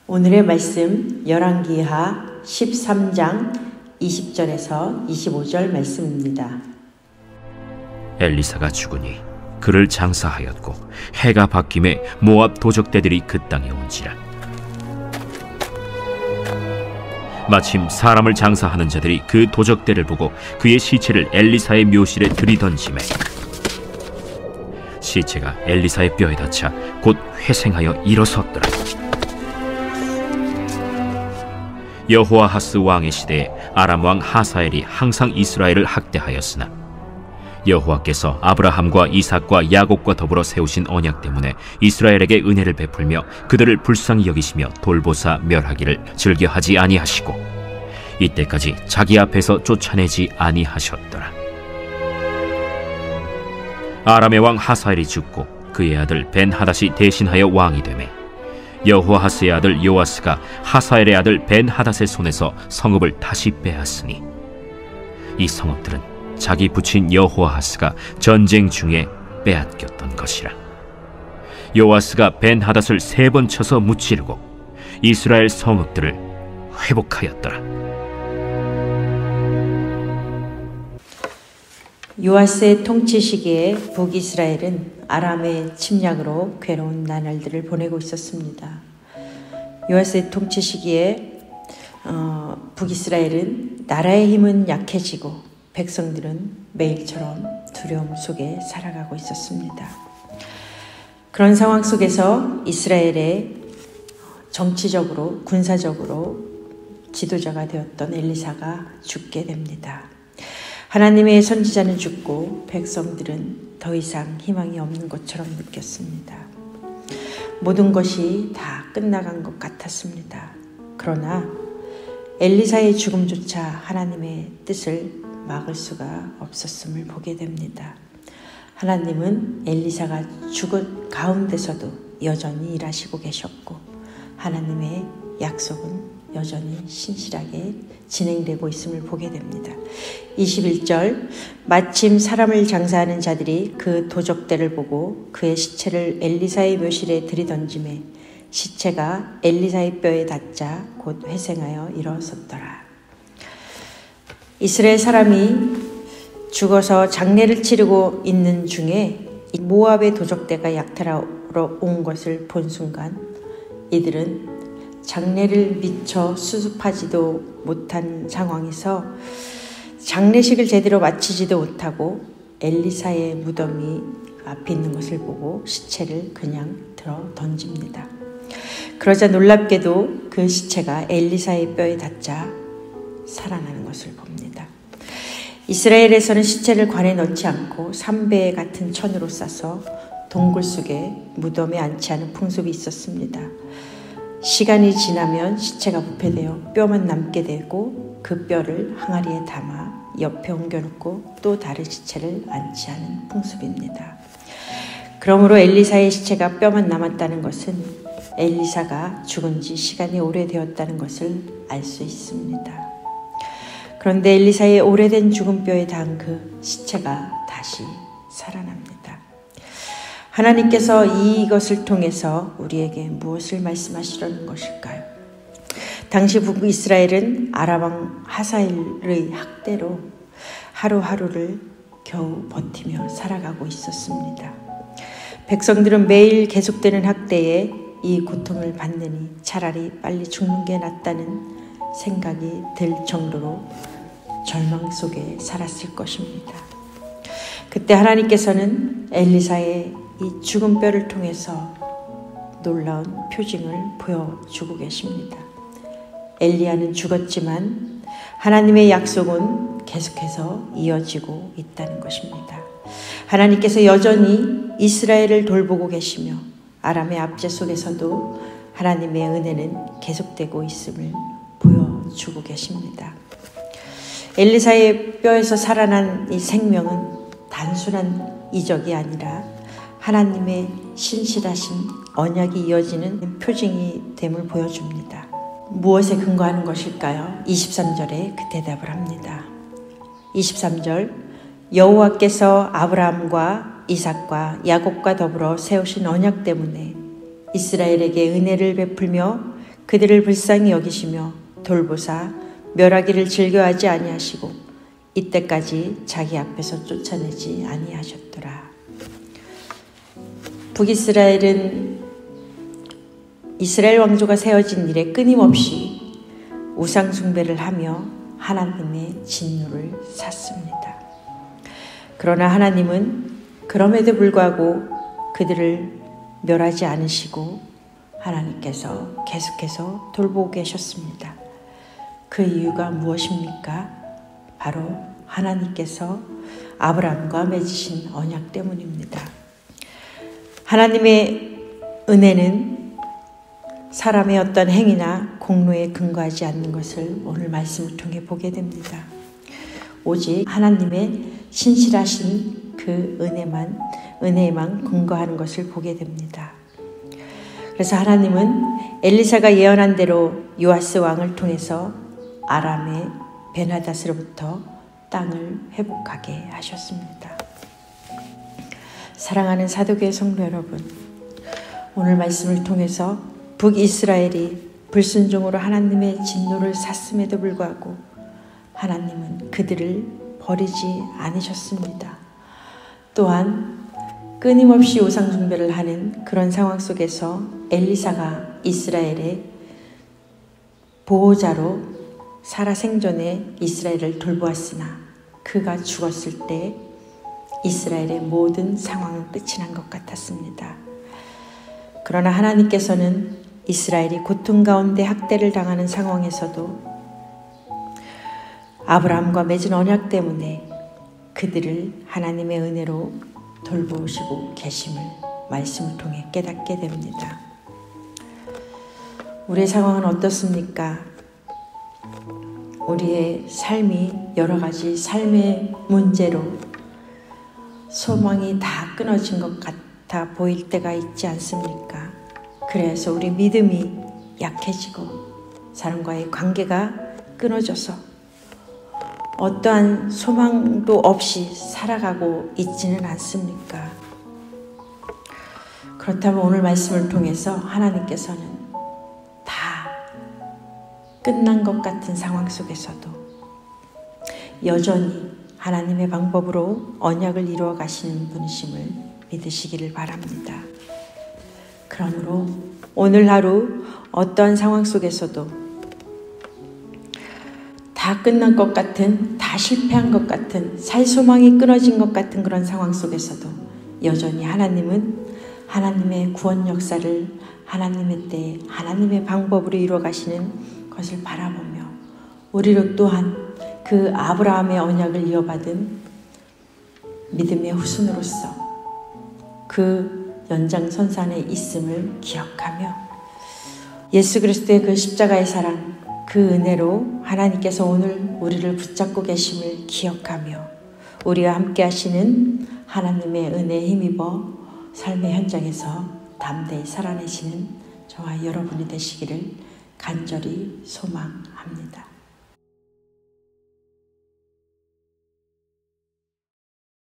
오늘의 말씀 열왕기하 13장 20절에서 25절 말씀입니다. 엘리사가 죽으니 그를 장사하였고 해가 바뀜에 모압 도적대들이 그 땅에 온지라. 마침 사람을 장사하는 자들이 그 도적대를 보고 그의 시체를 엘리사의 묘실에 들이던지매 시체가 엘리사의 뼈에 닿자 곧 회생하여 일어섰더라. 여호아하스 왕의 시대에 아람 왕 하사엘이 항상 이스라엘을 학대하였으나 여호와께서 아브라함과 이삭과 야곱과 더불어 세우신 언약 때문에 이스라엘에게 은혜를 베풀며 그들을 불쌍히 여기시며 돌보사 멸하기를 즐겨하지 아니하시고 이때까지 자기 앞에서 쫓아내지 아니하셨더라. 아람의 왕 하사엘이 죽고 그의 아들 벤하닷이 대신하여 왕이 되매 여호아하스의 아들 요아스가 하사엘의 아들 벤하닷의 손에서 성읍을 다시 빼앗으니 이 성읍들은 자기 부친 여호아하스가 전쟁 중에 빼앗겼던 것이라. 요아스가 벤하닷을 3번 쳐서 무찌르고 이스라엘 성읍들을 회복하였더라. 요아스의 통치 시기에 북이스라엘은 아람의 침략으로 괴로운 나날들을 보내고 있었습니다. 요아스의 통치 시기에 북이스라엘은 나라의 힘은 약해지고 백성들은 매일처럼 두려움 속에 살아가고 있었습니다. 그런 상황 속에서 이스라엘의 정치적으로 군사적으로 지도자가 되었던 엘리사가 죽게 됩니다. 하나님의 선지자는 죽고 백성들은 더 이상 희망이 없는 것처럼 느꼈습니다. 모든 것이 다 끝나간 것 같았습니다. 그러나 엘리사의 죽음조차 하나님의 뜻을 막을 수가 없었음을 보게 됩니다. 하나님은 엘리사가 죽은 가운데서도 여전히 일하시고 계셨고 하나님의 약속은 여전히 신실하게 진행되고 있음을 보게 됩니다. 21절 마침 사람을 장사하는 자들이 그 도적대를 보고 그의 시체를 엘리사의 묘실에 들이던지매 시체가 엘리사의 뼈에 닿자 곧 회생하여 일어섰더라. 이스라엘 사람이 죽어서 장례를 치르고 있는 중에 모압의 도적대가 약탈하러 온 것을 본 순간 이들은 장례를 미처 수습하지도 못한 상황에서 장례식을 제대로 마치지도 못하고 엘리사의 무덤이 앞에 있는 것을 보고 시체를 그냥 들어 던집니다. 그러자 놀랍게도 그 시체가 엘리사의 뼈에 닿자 살아나는 것을 봅니다. 이스라엘에서는 시체를 관에 넣지 않고 삼배 같은 천으로 싸서 동굴 속에 무덤에 안치하는 풍습이 있었습니다. 시간이 지나면 시체가 부패되어 뼈만 남게 되고 그 뼈를 항아리에 담아 옆에 옮겨놓고 또 다른 시체를 안치하는 풍습입니다. 그러므로 엘리사의 시체가 뼈만 남았다는 것은 엘리사가 죽은 지 시간이 오래되었다는 것을 알 수 있습니다. 그런데 엘리사의 오래된 죽은 뼈에 닿은 그 시체가 다시 살아납니다. 하나님께서 이것을 통해서 우리에게 무엇을 말씀하시려는 것일까요? 당시 북이스라엘은 아람 왕 하사엘의 학대로 하루하루를 겨우 버티며 살아가고 있었습니다. 백성들은 매일 계속되는 학대에 이 고통을 받느니 차라리 빨리 죽는 게 낫다는 생각이 들 정도로 절망 속에 살았을 것입니다. 그때 하나님께서는 엘리사의 이 죽은 뼈를 통해서 놀라운 표징을 보여주고 계십니다. 엘리야는 죽었지만 하나님의 약속은 계속해서 이어지고 있다는 것입니다. 하나님께서 여전히 이스라엘을 돌보고 계시며 아람의 압제 속에서도 하나님의 은혜는 계속되고 있음을 보여주고 계십니다. 엘리사의 뼈에서 살아난 이 생명은 단순한 이적이 아니라 하나님의 신실하신 언약이 이어지는 표징이 됨을 보여줍니다. 무엇에 근거하는 것일까요? 23절에 그 대답을 합니다. 23절 여호와께서 아브라함과 이삭과 야곱과 더불어 세우신 언약 때문에 이스라엘에게 은혜를 베풀며 그들을 불쌍히 여기시며 돌보사 멸하기를 즐겨하지 아니하시고 이때까지 자기 앞에서 쫓아내지 아니하셨더라. 북이스라엘은 이스라엘 왕조가 세워진 이래 끊임없이 우상 숭배를 하며 하나님의 진노를 샀습니다. 그러나 하나님은 그럼에도 불구하고 그들을 멸하지 않으시고 하나님께서 계속해서 돌보고 계셨습니다. 그 이유가 무엇입니까? 바로 하나님께서 아브라함과 맺으신 언약 때문입니다. 하나님의 은혜는 사람의 어떤 행위나 공로에 근거하지 않는 것을 오늘 말씀을 통해 보게 됩니다. 오직 하나님의 신실하신 그 은혜에만 근거하는 것을 보게 됩니다. 그래서 하나님은 엘리사가 예언한 대로 요아스 왕을 통해서 아람의 벤하닷으로부터 땅을 회복하게 하셨습니다. 사랑하는 사도교회 성도 여러분, 오늘 말씀을 통해서 북이스라엘이 불순종으로 하나님의 진노를 샀음에도 불구하고 하나님은 그들을 버리지 않으셨습니다. 또한 끊임없이 우상 숭배를 하는 그런 상황 속에서 엘리사가 이스라엘의 보호자로 살아생전에 이스라엘을 돌보았으나 그가 죽었을 때 이스라엘의 모든 상황은 끝이 난 것 같았습니다. 그러나 하나님께서는 이스라엘이 고통 가운데 학대를 당하는 상황에서도 아브라함과 맺은 언약 때문에 그들을 하나님의 은혜로 돌보시고 계심을 말씀을 통해 깨닫게 됩니다. 우리의 상황은 어떻습니까? 우리의 삶이 여러 가지 삶의 문제로 소망이 다 끊어진 것 같아 보일 때가 있지 않습니까? 그래서 우리 믿음이 약해지고 사람과의 관계가 끊어져서 어떠한 소망도 없이 살아가고 있지는 않습니까? 그렇다면 오늘 말씀을 통해서 하나님께서는 다 끝난 것 같은 상황 속에서도 여전히 하나님의 방법으로 언약을 이루어 가시는 분이심을 믿으시기를 바랍니다. 그러므로 오늘 하루 어떠한 상황 속에서도 다 끝난 것 같은, 다 실패한 것 같은, 살 소망이 끊어진 것 같은 그런 상황 속에서도 여전히 하나님은 하나님의 구원 역사를 하나님의 때에 하나님의 방법으로 이루어 가시는 것을 바라보며 우리로 또한 그 아브라함의 언약을 이어받은 믿음의 후손으로서 그 연장선상에 있음을 기억하며 예수 그리스도의 그 십자가의 사랑, 그 은혜로 하나님께서 오늘 우리를 붙잡고 계심을 기억하며 우리와 함께 하시는 하나님의 은혜에 힘입어 삶의 현장에서 담대히 살아내시는 저와 여러분이 되시기를 간절히 소망합니다.